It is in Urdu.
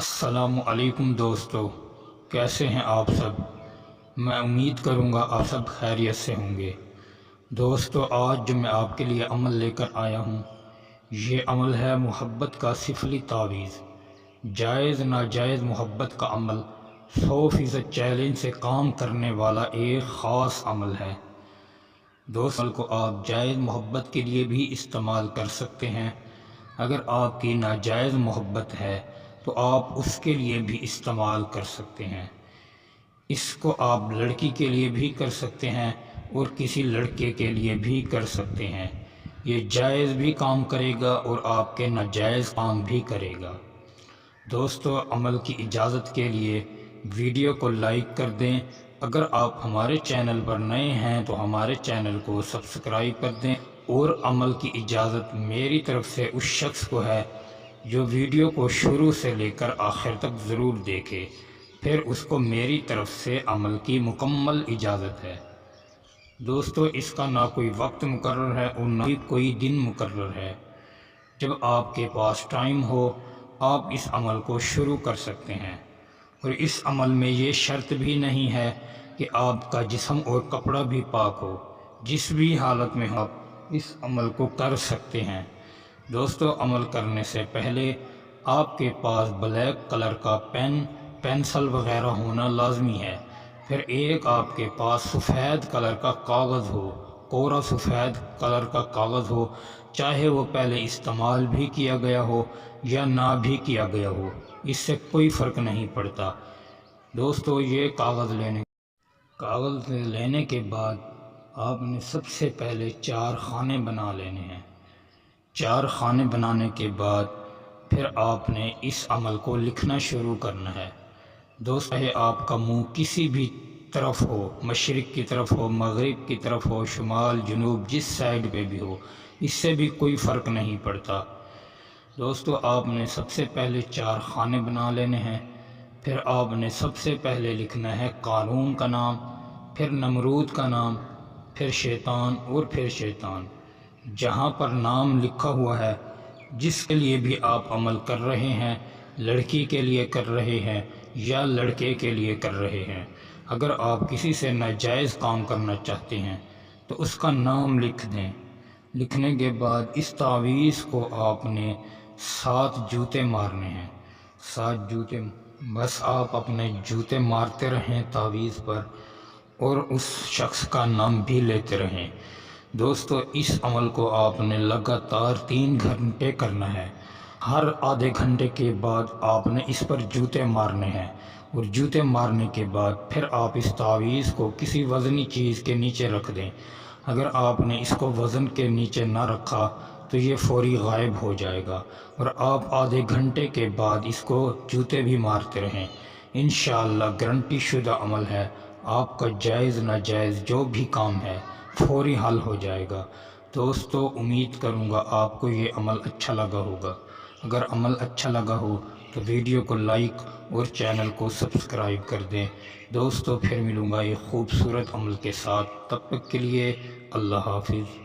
السلام علیکم دوستو، کیسے ہیں آپ سب؟ میں امید کروں گا آپ سب خیریت سے ہوں گے۔ دوستو، آج جو میں آپ کے لیے عمل لے کر آیا ہوں، یہ عمل ہے محبت کا سفلی تعویذ۔ جائز ناجائز محبت کا عمل 100% چیلنج سے کام کرنے والا ایک خاص عمل ہے۔ دوست، عمل کو آپ جائز محبت کے لیے بھی استعمال کر سکتے ہیں۔ اگر آپ کی ناجائز محبت ہے تو آپ اس کے لیے بھی استعمال کر سکتے ہیں۔ اس کو آپ لڑکی کے لیے بھی کر سکتے ہیں اور کسی لڑکے کے لیے بھی کر سکتے ہیں۔ یہ جائز بھی کام کرے گا اور آپ کے ناجائز کام بھی کرے گا۔ دوستو، عمل کی اجازت کے لیے ویڈیو کو لائک کر دیں۔ اگر آپ ہمارے چینل پر نئے ہیں تو ہمارے چینل کو سبسکرائب کر دیں، اور عمل کی اجازت میری طرف سے اس شخص کو ہے جو ویڈیو کو شروع سے لے کر آخر تک ضرور دیکھے، پھر اس کو میری طرف سے عمل کی مکمل اجازت ہے۔ دوستو، اس کا نہ کوئی وقت مقرر ہے اور نہ ہی کوئی دن مقرر ہے۔ جب آپ کے پاس ٹائم ہو آپ اس عمل کو شروع کر سکتے ہیں، اور اس عمل میں یہ شرط بھی نہیں ہے کہ آپ کا جسم اور کپڑا بھی پاک ہو۔ جس بھی حالت میں آپ اس عمل کو کر سکتے ہیں۔ دوستو، عمل کرنے سے پہلے آپ کے پاس بلیک کلر کا پین، پینسل وغیرہ ہونا لازمی ہے۔ پھر ایک آپ کے پاس سفید کلر کا کاغذ ہو، کوڑا سفید کلر کا کاغذ ہو، چاہے وہ پہلے استعمال بھی کیا گیا ہو یا نہ بھی کیا گیا ہو، اس سے کوئی فرق نہیں پڑتا۔ دوستو، یہ کاغذ لینے کے بعد آپ نے سب سے پہلے 4 خانے بنا لینے ہیں۔ 4 خانے بنانے کے بعد پھر آپ نے اس عمل کو لکھنا شروع کرنا ہے۔ دوستو، چاہے آپ کا منہ کسی بھی طرف ہو، مشرق کی طرف ہو، مغرب کی طرف ہو، شمال جنوب جس سائیڈ پہ بھی ہو، اس سے بھی کوئی فرق نہیں پڑتا۔ دوستو، آپ نے سب سے پہلے 4 خانے بنا لینے ہیں۔ پھر آپ نے سب سے پہلے لکھنا ہے قارون کا نام، پھر نمرود کا نام، پھر شیطان اور پھر شیطان۔ جہاں پر نام لکھا ہوا ہے، جس کے لیے بھی آپ عمل کر رہے ہیں، لڑکی کے لیے کر رہے ہیں یا لڑکے کے لیے کر رہے ہیں، اگر آپ کسی سے ناجائز کام کرنا چاہتے ہیں تو اس کا نام لکھ دیں۔ لکھنے کے بعد اس تعویذ کو آپ نے 7 جوتے مارنے ہیں۔ 7 جوتے، بس آپ اپنے جوتے مارتے رہیں تعویذ پر، اور اس شخص کا نام بھی لیتے رہیں۔ دوستو، اس عمل کو آپ نے لگاتار 3 گھنٹے کرنا ہے۔ ہر آدھے گھنٹے کے بعد آپ نے اس پر جوتے مارنے ہیں، اور جوتے مارنے کے بعد پھر آپ اس تعویذ کو کسی وزنی چیز کے نیچے رکھ دیں۔ اگر آپ نے اس کو وزن کے نیچے نہ رکھا تو یہ فوری غائب ہو جائے گا، اور آپ آدھے گھنٹے کے بعد اس کو جوتے بھی مارتے رہیں۔ انشاءاللہ گارنٹی شدہ عمل ہے، آپ کا جائز ناجائز جو بھی کام ہے فوری حل ہو جائے گا۔ دوستو، امید کروں گا آپ کو یہ عمل اچھا لگا ہوگا۔ اگر عمل اچھا لگا ہو تو ویڈیو کو لائک اور چینل کو سبسکرائب کر دیں۔ دوستو، پھر ملوں گا ایک خوبصورت عمل کے ساتھ، تب تک کے لیے اللہ حافظ۔